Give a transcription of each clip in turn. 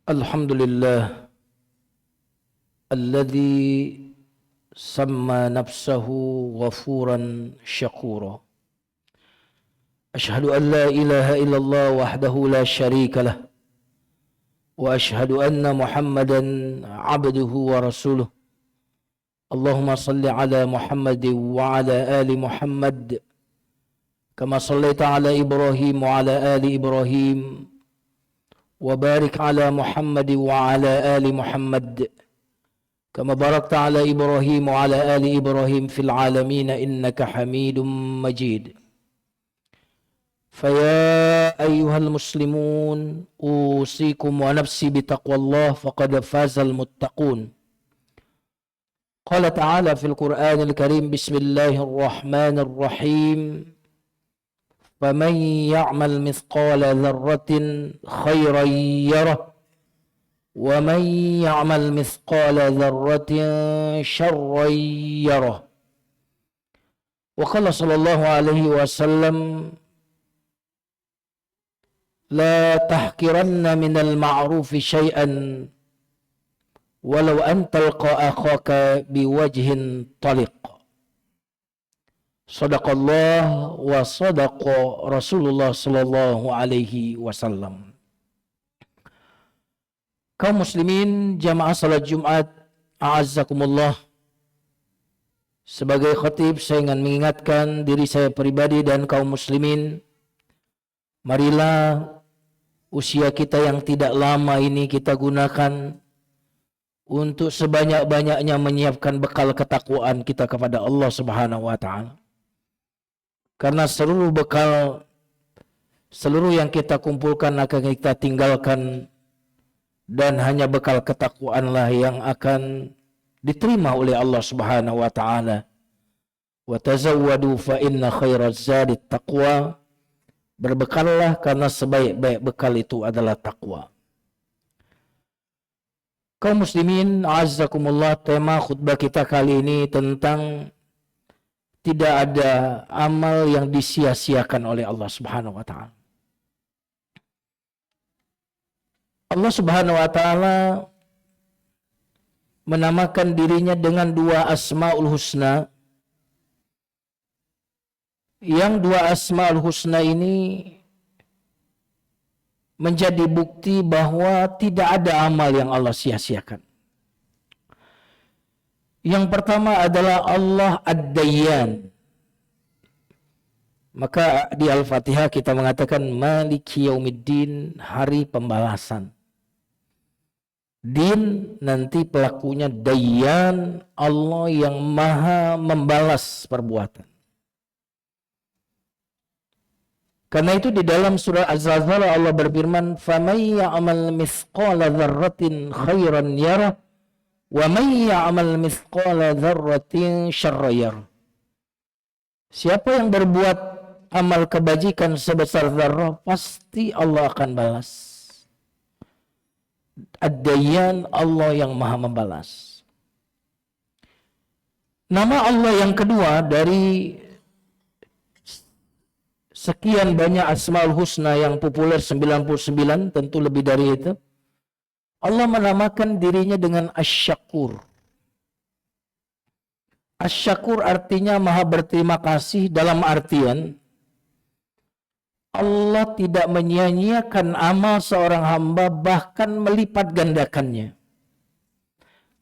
الحمد لله الذي سمى نفسه غفورا شكورا. أشهد أن لا إله إلا الله وحده لا شريك له، وأشهد أن محمدا عبده ورسوله. اللهم صل على محمد وعلى آل محمد كما صليت على إبراهيم وعلى آل إبراهيم، وبارك على محمد وعلى آل محمد كما باركت على إبراهيم وعلى آل إبراهيم في العالمين إنك حميد مجيد. فيا أيها المسلمون أوصيكم ونفسي بتقوى الله فقد فاز المتقون. قال تعالى في القرآن الكريم: بسم الله الرحمن الرحيم. فمن يعمل مثقال ذرة خيرا يره ومن يعمل مثقال ذرة شرا يره. وقال صلى الله عليه وسلم: لا تحقرن من المعروف شيئا ولو أن تلقى أخاك بوجه طلق. Sadaqallah wa sadaqa Rasulullah sallallahu alaihi wasallam. Kaum muslimin jamaah salat Jumat, a'azzakumullah. Sebagai khatib saya ingin mengingatkan diri saya pribadi dan kaum muslimin, marilah usia kita yang tidak lama ini kita gunakan untuk sebanyak-banyaknya menyiapkan bekal ketakwaan kita kepada Allah Subhanahu wa taala. Karena seluruh bekal, seluruh yang kita kumpulkan akan kita tinggalkan, dan hanya bekal ketakwaanlah yang akan diterima oleh Allah Subhanahu wa taala. Wa tazawwadu fa inna khairaz zadi taqwa. Berbekallah karena sebaik-baik bekal itu adalah takwa. Kaum muslimin, azzakumullah, tema khutbah kita kali ini tentang tidak ada amal yang disia-siakan oleh Allah Subhanahu wa taala. Allah Subhanahu wa taala menamakan dirinya dengan dua asmaul husna. Yang dua asmaul husna ini menjadi bukti bahwa tidak ada amal yang Allah sia-siakan. Yang pertama adalah Allah Ad-Dayyan. Maka di Al-Fatihah kita mengatakan Maliki Yaumiddin, hari pembalasan. Din nanti pelakunya Dayyan, Allah yang maha membalas perbuatan. Karena itu di dalam surah Az-Zalzalah Allah berfirman, "Faman ya'mal mithqala dzarratin khairan yarah wa man ya'mal mithqala dzarratin syarran yarah." Siapa yang berbuat amal kebajikan sebesar zarrah, pasti Allah akan balas. Ad-Dayyan, Allah yang maha membalas. Nama Allah yang kedua dari sekian banyak asmaul husna yang populer 99, tentu lebih dari itu, Allah menamakan dirinya dengan Asy-Syakur. Asy-Syakur artinya maha berterima kasih, dalam artian Allah tidak menyia-nyiakan amal seorang hamba, bahkan melipat gandakannya.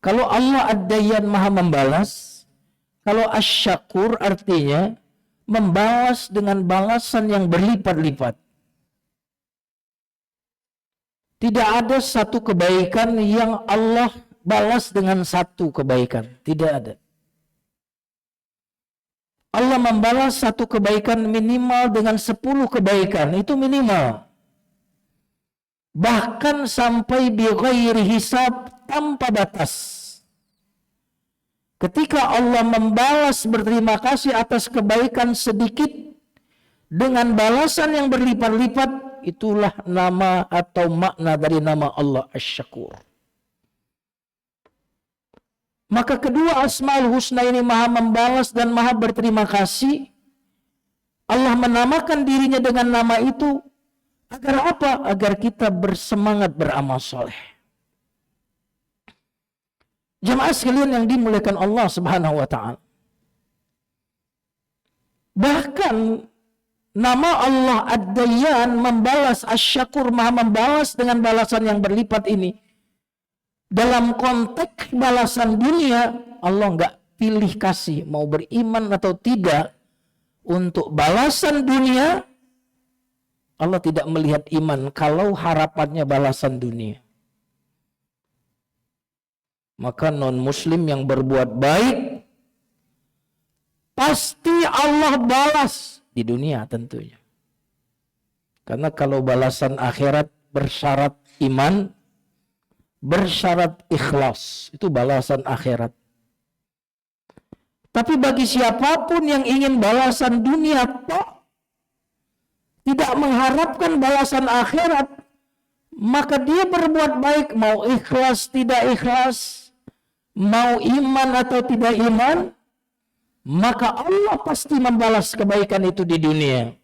Kalau Allah Ad-Dayyan maha membalas, kalau Asy-Syakur artinya membalas dengan balasan yang berlipat-lipat. Tidak ada satu kebaikan yang Allah balas dengan satu kebaikan. Tidak ada. Allah membalas satu kebaikan minimal dengan 10 kebaikan. Itu minimal. Bahkan sampai bighairi hisab, tanpa batas. Ketika Allah membalas berterima kasih atas kebaikan sedikit dengan balasan yang berlipat-lipat, itulah nama atau makna dari nama Allah Asy-Syakur. Maka kedua asmaul husna ini maha membalas dan maha berterima kasih. Allah menamakan dirinya dengan nama itu agar apa? Agar kita bersemangat beramal soleh. Jamaah sekalian yang dimuliakan Allah Subhanahu wa taala. Bahkan nama Allah Ad-Dayyan, membalas, Asy-Syakur, Maha membalas dengan balasan yang berlipat ini. Dalam konteks balasan dunia, Allah enggak pilih kasih mau beriman atau tidak. Untuk balasan dunia, Allah tidak melihat iman kalau harapannya balasan dunia. Maka non-muslim yang berbuat baik pasti Allah balas di dunia tentunya. Karena kalau balasan akhirat bersyarat iman, bersyarat ikhlas, itu balasan akhirat. Tapi bagi siapapun yang ingin balasan dunia toh tidak mengharapkan balasan akhirat, maka dia berbuat baik mau ikhlas tidak ikhlas, mau iman atau tidak iman, maka Allah pasti membalas kebaikan itu di dunia.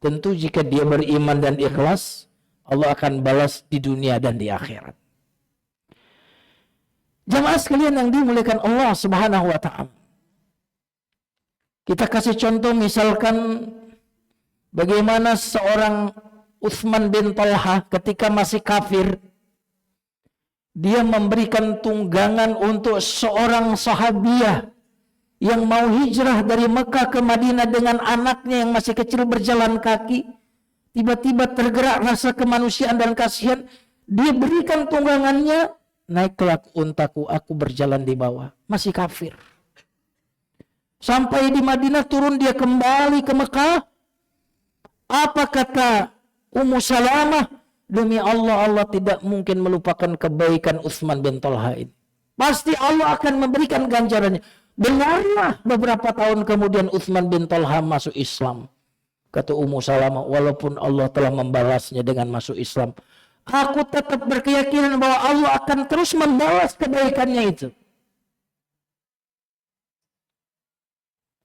Tentu jika dia beriman dan ikhlas, Allah akan balas di dunia dan di akhirat. Jamaah sekalian yang dimuliakan Allah Subhanahu wa taala. Kita kasih contoh misalkan bagaimana seorang Utsman bin Talha ketika masih kafir, dia memberikan tunggangan untuk seorang sahabiah yang mau hijrah dari Mekah ke Madinah dengan anaknya yang masih kecil berjalan kaki. Tiba-tiba tergerak rasa kemanusiaan dan kasihan, dia berikan tunggangannya, naiklah untaku, aku berjalan di bawah. Masih kafir. Sampai di Madinah turun, dia kembali ke Mekah. Apa kata Ummu Salamah? Demi Allah, Allah tidak mungkin melupakan kebaikan Utsman bin Talha ini. Pasti Allah akan memberikan ganjarannya. Benarlah beberapa tahun kemudian Utsman bin Talha masuk Islam. Kata Ummu Salamah, walaupun Allah telah membalasnya dengan masuk Islam, aku tetap berkeyakinan bahwa Allah akan terus membalas kebaikannya itu.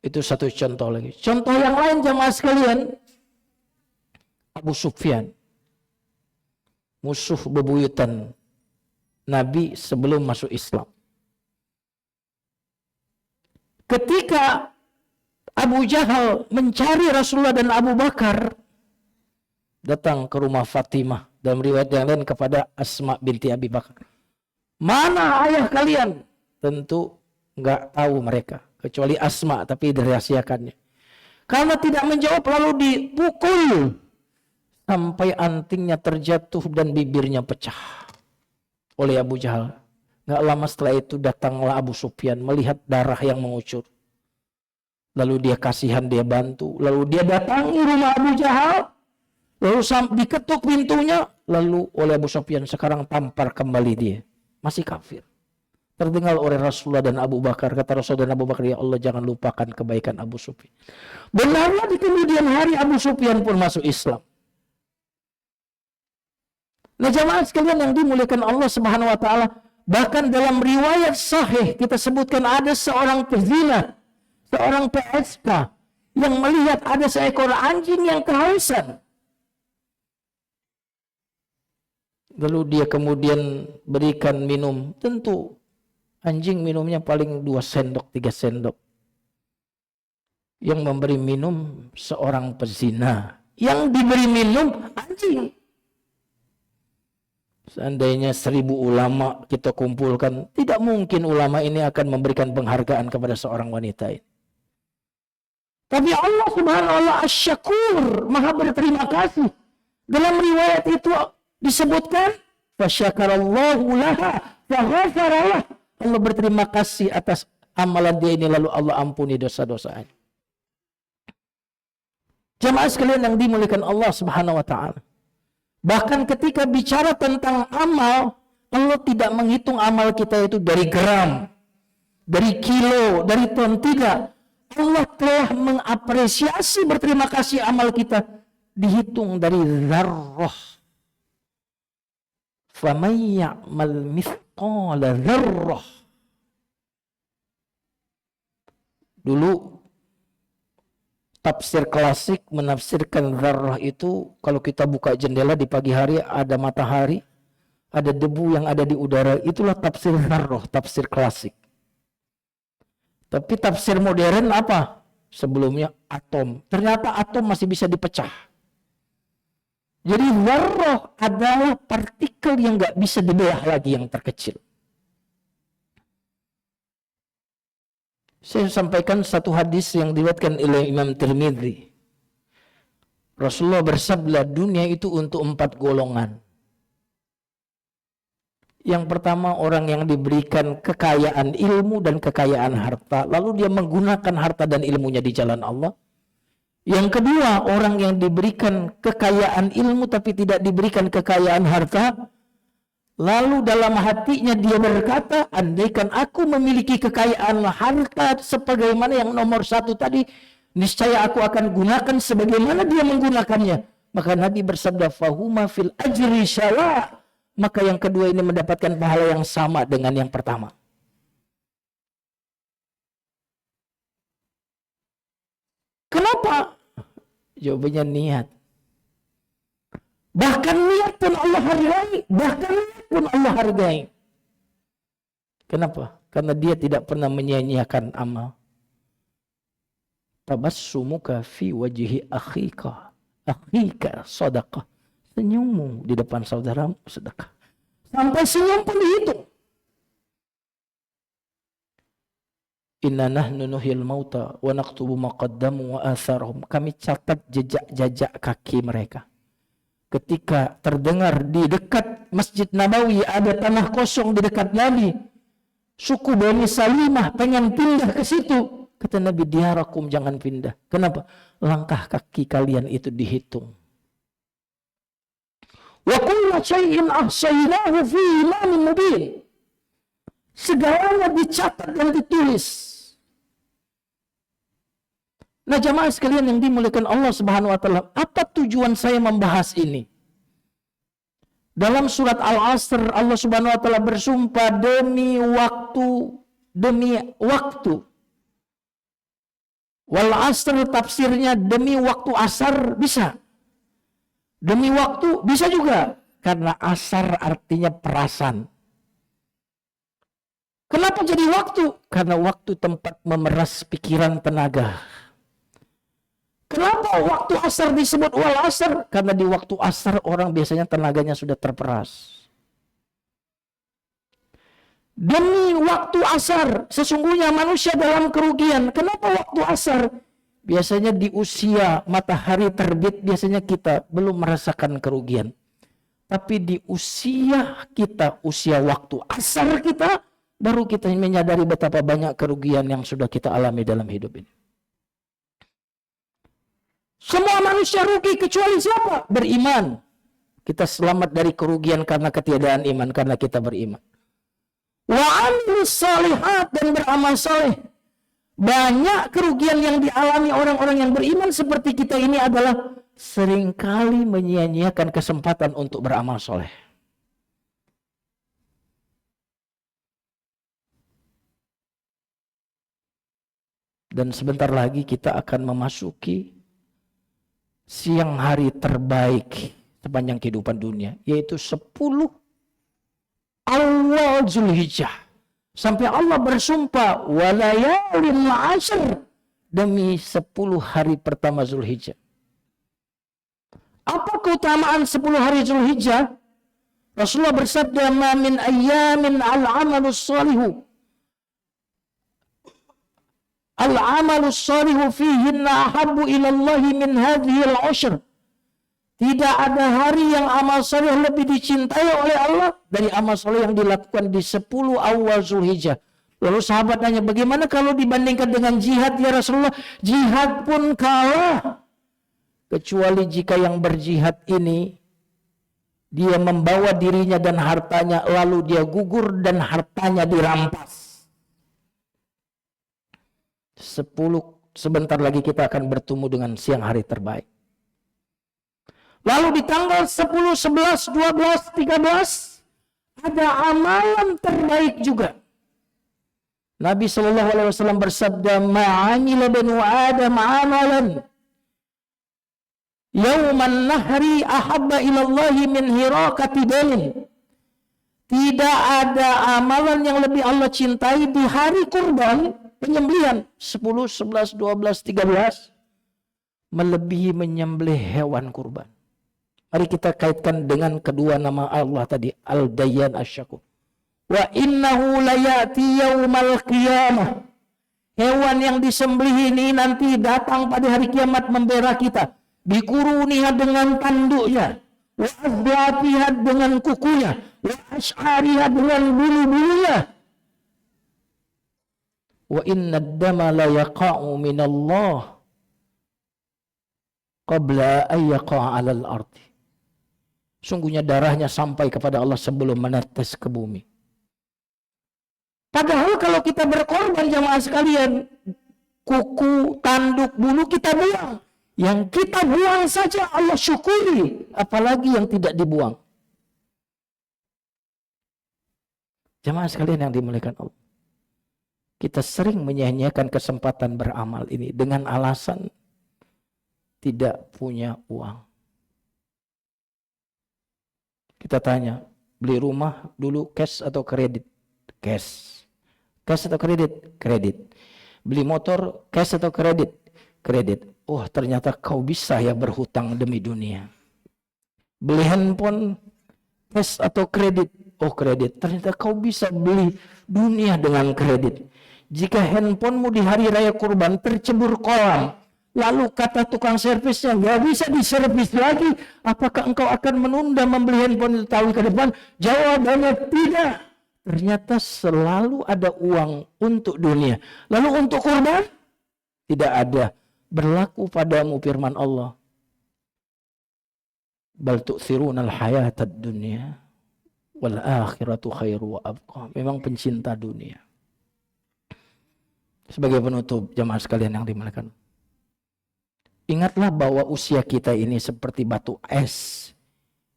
Itu satu contoh lagi. Contoh yang lain jamaah sekalian, Abu Sufyan, musuh bebuyutan Nabi sebelum masuk Islam. Ketika Abu Jahal mencari Rasulullah dan Abu Bakar, datang ke rumah Fatimah, dalam riwayat yang lain kepada Asma binti Abi Bakar. Mana ayah kalian? Tentu enggak tahu mereka, kecuali Asma, tapi dirahasiakannya. Karena tidak menjawab lalu dipukul sampai antingnya terjatuh dan bibirnya pecah oleh Abu Jahal. Enggak lama setelah itu datanglah Abu Sufyan melihat darah yang mengucur. Lalu dia kasihan, dia bantu. Lalu dia datangi rumah Abu Jahal. Lalu diketuk pintunya. Lalu oleh Abu Sufyan sekarang tampar kembali dia. Masih kafir. Terdengar oleh Rasulullah dan Abu Bakar. Kata Rasulullah dan Abu Bakar, ya Allah jangan lupakan kebaikan Abu Sufyan. Benarlah di kemudian hari Abu Sufyan pun masuk Islam. Nah jamaah sekalian yang dimuliakan Allah Subhanahu wa taala, bahkan dalam riwayat sahih kita sebutkan ada seorang pezina, seorang PSK yang melihat ada seekor anjing yang kehausan. Lalu dia kemudian berikan minum. Tentu anjing minumnya paling 2 sendok, 3 sendok. Yang memberi minum seorang pezina. Yang diberi minum anjing. Seandainya 1000 ulama kita kumpulkan, tidak mungkin ulama ini akan memberikan penghargaan kepada seorang wanita ini. Tapi Allah Subhanahu wa ta'ala Asy-Syakur, Maha berterima kasih. Dalam riwayat itu disebutkan, fasyakarallahu laha faghafaralah. Allah berterima kasih atas amalan dia ini, lalu Allah ampuni dosa-dosanya. Jamaah sekalian yang dimuliakan Allah Subhanahu wa ta'ala. Bahkan ketika bicara tentang amal, Allah tidak menghitung amal kita itu dari gram, dari kilo, dari ton, tidak. Allah telah mengapresiasi, berterima kasih amal kita dihitung dari dzarrah. Faman ya'mal mithqala dzarrah. Dulu tafsir klasik menafsirkan dzarrah itu kalau kita buka jendela di pagi hari ada matahari, ada debu yang ada di udara. Itulah tafsir dzarrah, tafsir klasik. Tapi tafsir modern apa? Sebelumnya atom. Ternyata atom masih bisa dipecah. Jadi dzarrah adalah partikel yang nggak bisa dibelah lagi, yang terkecil. Saya sampaikan satu hadis yang diriwayatkan oleh Imam Tirmidzi. Rasulullah bersabda, dunia itu untuk 4 golongan. Yang pertama, orang yang diberikan kekayaan ilmu dan kekayaan harta, lalu dia menggunakan harta dan ilmunya di jalan Allah. Yang kedua, orang yang diberikan kekayaan ilmu tapi tidak diberikan kekayaan harta, lalu dalam hatinya dia berkata, andaikan aku memiliki kekayaan harta sebagaimana yang nomor 1 tadi, niscaya aku akan gunakan sebagaimana dia menggunakannya. Maka Nabi bersabda, fahuma fil ajri sawa. Maka yang kedua ini mendapatkan pahala yang sama dengan yang pertama. Kenapa? Jawabannya niat. Bahkan niat pun Allah hargai. Kenapa? Karena dia tidak pernah menyia-nyiakan amal. Tabassumuka fi wajhi akhika sadaqah. Senyummu di depan saudaramu sedekah. Sampai senyum pun dihitung. Inna nahnu nuhyil mauta wa naktubu ma qaddamu wa atharhum. Kami catat jejak-jejak kaki mereka. Ketika terdengar di dekat Masjid Nabawi ada tanah kosong di dekat Nabi, suku Bani Salimah pengen pindah ke situ. Kata Nabi, diarakum, jangan pindah. Kenapa? Langkah kaki kalian itu dihitung. Wa kullu syai'in ahsaynahu fi imamin mubin. Segalanya dicatat dan ditulis. Nah, jamaah sekalian yang dimuliakan Allah Subhanahu wa taala, apa tujuan saya membahas ini? Dalam surat Al-Asr Allah Subhanahu wa taala bersumpah demi waktu. Wal asr tafsirnya demi waktu asar bisa. Demi waktu bisa juga, karena asar artinya perasan. Kenapa jadi waktu? Karena waktu tempat memeras pikiran tenaga. Kenapa waktu asar disebut wal asar? Karena di waktu asar orang biasanya tenaganya sudah terperas. Demi waktu asar, sesungguhnya manusia dalam kerugian. Kenapa waktu asar? Biasanya di usia matahari terbit, biasanya kita belum merasakan kerugian. Tapi di usia kita, usia waktu asar kita, baru kita menyadari betapa banyak kerugian yang sudah kita alami dalam hidup ini. Semua manusia rugi kecuali siapa? Beriman. Kita selamat dari kerugian karena ketiadaan iman, karena kita beriman. Wa amilus shalihat, dan beramal saleh. Banyak kerugian yang dialami orang-orang yang beriman seperti kita ini adalah seringkali menyia-nyiakan kesempatan untuk beramal soleh. Dan sebentar lagi kita akan memasuki siang hari terbaik sepanjang kehidupan dunia, yaitu 10 awal Zulhijjah. Sampai Allah bersumpah walayalin ashr, demi 10 hari pertama Zulhijjah. Apa keutamaan 10 hari Zulhijjah? Rasulullah bersabda, ma min ayyamin al-amalus salihu fihinna ahabbu ilallahi min hadhihi al-ashr. Tidak ada hari yang amal saleh lebih dicintai oleh Allah dari amal saleh yang dilakukan di 10 awal Zulhijjah. Lalu sahabat nanya, bagaimana kalau dibandingkan dengan jihad ya Rasulullah? Jihad pun kalah. Kecuali jika yang berjihad ini, dia membawa dirinya dan hartanya, lalu dia gugur dan hartanya dirampas. 10, sebentar lagi kita akan bertemu dengan siang hari terbaik. Lalu di tanggal 10, 11, 12, 13 ada amalan terbaik juga. Nabi SAW bersabda, ma'amila banu Adam amalan yawman nahri ahabba ilallahi min hirakati damin. Tidak ada amalan yang lebih Allah cintai di hari kurban, penyembelihan 10, 11, 12, 13 melebihi menyembelih hewan kurban. Mari kita kaitkan dengan kedua nama Allah tadi, Al-Dayyan Asy-Syakur. Wa innahu layati yaumal qiyamah. Hewan yang disembelih ini nanti datang pada hari kiamat membela kita. Bikuruniha dengan tanduknya, wa azlafiha dengan kukunya, wa ash'ariha dengan bulu-bulunya. Wa inna ad-dama la yaqa'u minallah qabla an yaqa'a 'alal ardi. Sungguhnya darahnya sampai kepada Allah sebelum menetes ke bumi. Padahal kalau kita berkorban jamaah sekalian, kuku, tanduk, bulu kita buang. Yang kita buang saja Allah syukuri, apalagi yang tidak dibuang. Jamaah sekalian yang dimuliakan Allah, kita sering menyia-nyiakan kesempatan beramal ini dengan alasan tidak punya uang. Kita tanya, beli rumah dulu cash atau kredit? Cash. Cash atau kredit? Kredit. Beli motor cash atau kredit? Kredit. Oh, ternyata kau bisa ya berhutang demi dunia. Beli handphone cash atau kredit? Oh, kredit. Ternyata kau bisa beli dunia dengan kredit. Jika handphonemu di hari raya kurban tercebur kolam, lalu kata tukang servisnya nggak bisa diservis lagi, apakah engkau akan menunda membeli handphone itu tahun ke depan? Jawabannya tidak. Ternyata selalu ada uang untuk dunia. Lalu untuk kurban? Tidak ada. Berlaku padamu firman Allah. Bal tu'thirunal hayatad dunya wal akhiratu khairu wa abqa. Memang pencinta dunia. Sebagai penutup jamaah sekalian yang dimuliakan, ingatlah bahwa usia kita ini seperti batu es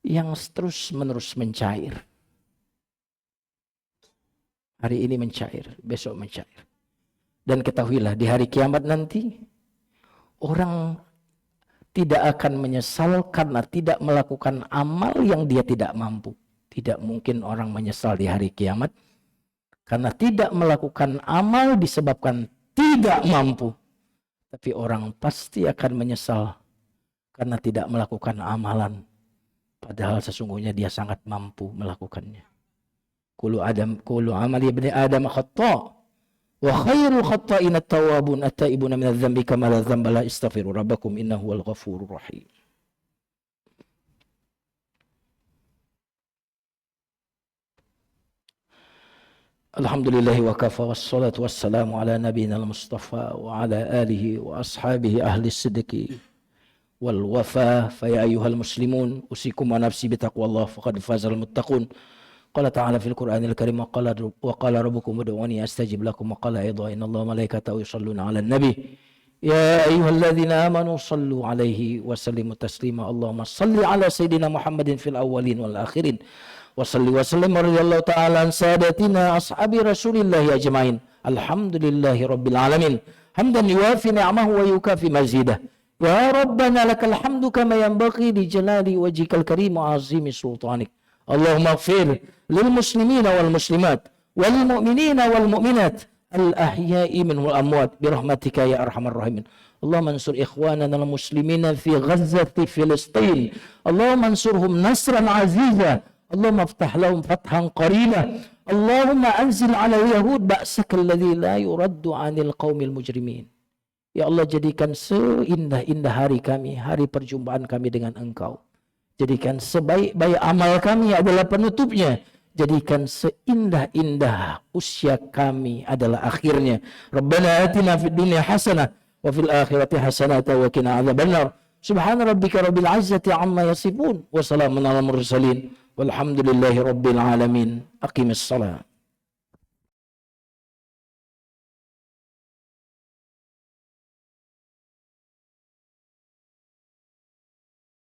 yang terus-menerus mencair. Hari ini mencair, besok mencair. Dan ketahuilah di hari kiamat nanti, orang tidak akan menyesal karena tidak melakukan amal yang dia tidak mampu. Tidak mungkin orang menyesal di hari kiamat karena tidak melakukan amal disebabkan tidak mampu. Tapi orang pasti akan menyesal karena tidak melakukan amalan. Padahal sesungguhnya dia sangat mampu melakukannya. Kullu amali ibni Adam khata' wa khairul khata'ina at-tawwabun at-taibuna min adz-dzambi kama la dzamba la istaghfiru rabbakum innahu huwal ghafurur rahim. Alhamdulillahi wa kafa wassalatu wassalamu ala nabiyyina al-mustafa wa ala alihi wa ashabihi ahli sidqi wal wafa. Fa ya ayyuhal muslimun usikum wa nafsi bi taqwallah faqad fazal muttaqun. Qala ta'ala fil Qur'anil Karim wa qala rabbukum ud'uni astajib lakum wa qala aidha innallaha wa malaikatahu yusholluna 'alan nabi ya ayyuhalladzina amanu shallu 'alaihi wa sallimu taslima. Allahumma shalli 'ala sayidina Muhammadin fil awwalin wal akhirin wa salli wa sallim radhiyallahu ta'ala an sadatina ashabi Rasulillah ajmain. Alhamdulillahi rabbil alamin hamdan yuwafi ni'amahu wa yukafi mazidah. Ya Rabbana lakal hamdu kama yanbaghi li jalali wajhikal karim wa 'azimi sultanik. Allahumma ighfir lil muslimina wal muslimat wal mu'minina wal mu'minat al ahya'i minhum wal amwat bi rahmatika ya arhamar rahimin. Allahumma ansur ikhwanana al muslimina fi Gaza fi Filistin. Allahumma ansurhum nasran aziza. Allahumma iftah lahum fathan qariba. Allahumma anzil ala yahud ba'saka alladhi la yuraddu 'anil qaumil mujrimin. Ya Allah, jadikan seindah-indah hari kami, hari perjumpaan kami dengan Engkau. Jadikan sebaik-baik amal kami adalah penutupnya. Jadikan seindah-indah usia kami adalah akhirnya. Rabbana atina fid dunya hasanah wa fil akhirati hasanah wa qina adzabannar. Subhana rabbika rabbil izzati amma yasifun wa salamun alal mursalin walhamdulillahi rabbil alamin. Aqimis salat.